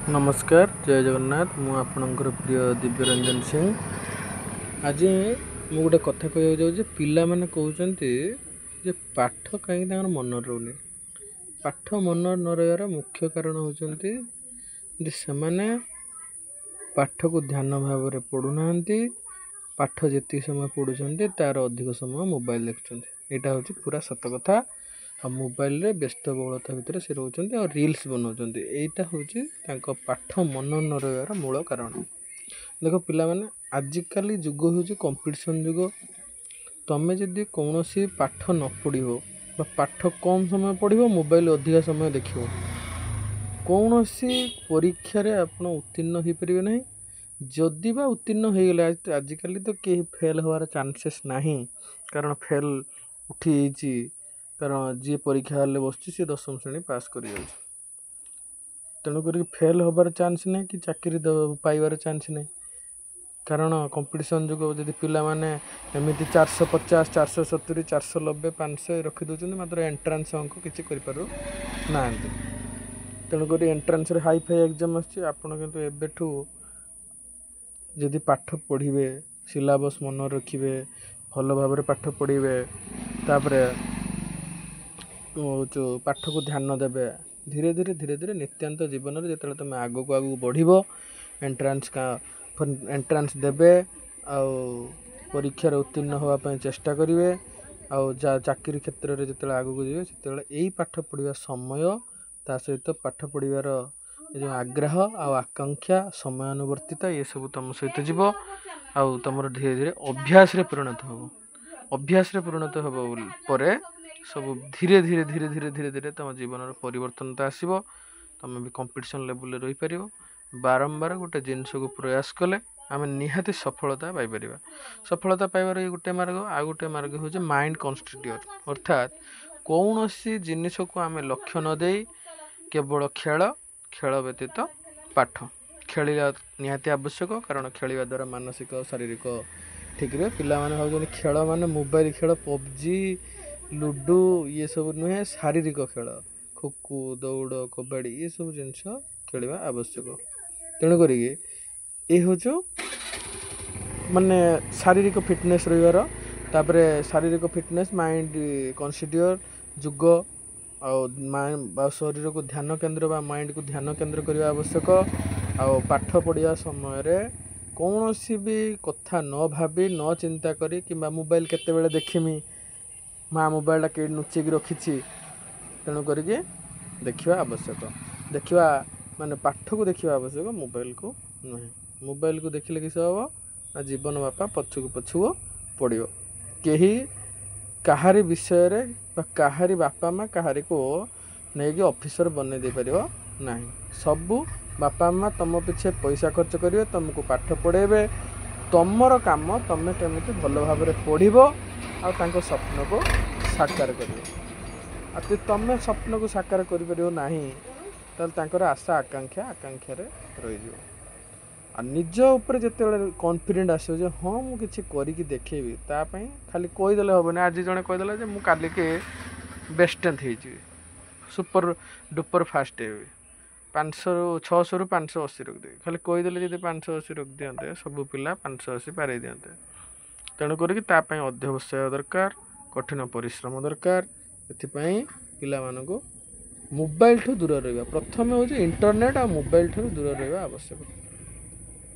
नमस्कार जय जगन्नाथ मु आपणकर प्रिय दिव्यरंजन सिंह। आज मु गोटे कथा कह जाऊँ पिला माने कहते जे पाठ कहीं मन रोनी। पाठ मन न रहार मुख्य कारण होती से पाठ को ध्यान भाव में पढ़ुना। पाठ जी समय पढ़ुं तार अधिक समय मोबाइल देखुं। यहाँ हूँ पूरा सत कथा। आ मोबाइल रे व्यस्त बहुलता भितर से रोचंती और रील्स बनाउछंती। एटा होची तांको पाठ मन न रहार मूल कारण। देखो पिला माने आजिकाली जुग होची कंपटीशन जुग। तमे जदि कौनसी पाठ न पढ़िबो बा पाठ कम समय पढ़िबो मोबाइल अधिक समय देखिबो कौनसी परीक्षा रे आपण उत्तीर्ण हो परिबे नहीं। जदि बा उत्तीर्ण हो गले आजिकाली तो के फेल होवार चांसेस नहीं, कारण फेल उठी जाइए। कारण जी परीक्षा हल बस सी 10वीं श्रेणी पास कर तेणुक फेल होबार चांस नहीं कि चाकरी पाइबार चांस नहीं। कारण कंपटीशन जुग जदि पिला माने एमती 450 470 490 500 रखी दौरान मात्र एंट्रांस अंक किसी करूँ ना। तेणुक entrance hi fi exam Athu जदि पाठ पढ़े सिलेबस मन रखिए भल भाव पाठ पढ़े तापरे जो पाठ को ध्यान देवे धीरे धीरे धीरे धीरे नित्यांत जीवन में जो तुम आग को आग बढ़ एंट्रांस देवे परीक्षार उत्तीर्ण होगापी चेष्टा करेंगे चाकरी क्षेत्र में जो आग को जी से यही पाठ पढ़ा समय ता सहित पाठ पढ़ार जो आग्रह आकांक्षा समयानुवर्तिता ये सब तुम सहित जीव तुम धीरे धीरे अभ्यास रे परिणत हो। अभ्यास रे परिणत हो सब धीरे धीरे धीरे धीरे धीरे धीरे तुम जीवन परिवर्तन आसो। तुम भी कंपटीशन लेवल रही पार बारंबार गोटे जिनस को प्रयास कले आम निहाती सफलता पाइपर। सफलता पाइबार गोटे मार्ग आ गोटे मार्ग हूँ माइंड कन्स्टिट्यूट अर्थात कौन सी जिनिस को आम लक्ष्य न दे केवल खेल खेल व्यतीत पाठ खेलिया निहाती आवश्यक। कारण खेलिया द्वारा मानसिक और शारीरिक ठीक रहे। पिला माने भावुछंती खेल माने मोबाइल खेल पबजी लुडो ये सब नुहे शारीरिक खेल खो खो दौड़ कबाड़ी ये सब जिनस खेलवा आवश्यक। तेणुक ये हूँ माने शारीरिक फिटनेस रही तापरे शारीरिक फिटनेस माइंड कन्स्टिट्यूट जुग शरीर को ध्यान केंद्र बा माइंड को ध्यान केंद्र करने आवश्यक। पाठ पढ़िया समय रे कौन सी भी कथा न भावी न चिंता करी कि मोबाइल केतेबेले देखिमी माँ मोबाइलटा के लुचेक रखी तेणु करके देखा आवश्यक। देखा माने पाठ को देखा आवश्यक मोबाइल को नुहे। मोबाइल को देखिले किस हम ना जीवन बापा पछुक पछुक पड़ो। कहीं काहारी विषय रे काहारी बापा माँ काहारी को नहीं ऑफिसर बने दे पारिबो नहीं। सबू बापा माँ तुम पिछे पैसा खर्च करेंगे तुमको पाठ पढ़ेबे तुमर काम तुम केमिति भल भाव में पढ़ो और स्वप्न को साकार कर। तुम स्वप्न को साकार कर आशा आकांक्षा रही निज उपर जिते कॉन्फिडेंट आसो जे हाँ मुझे करी देखेबी तापाई खाली कहीदेले हेनी। आज जड़े कहीदेला मुझे काली के बेस्टेंथ हो सुपर डुपर फास्ट हे 500 600 580 रखिदे खाली कहीदेले जब 580 रख दिंते सब पिला 580 पारे दिंते। तेणुक अध्यवसाय दरकार कठिन परिश्रम दरकार। एथिपाई पिला मानक मोबाइल ठू दूर रहा प्रथम हूँ इंटरनेट और मोबाइल ठू दूर रहा आवश्यक।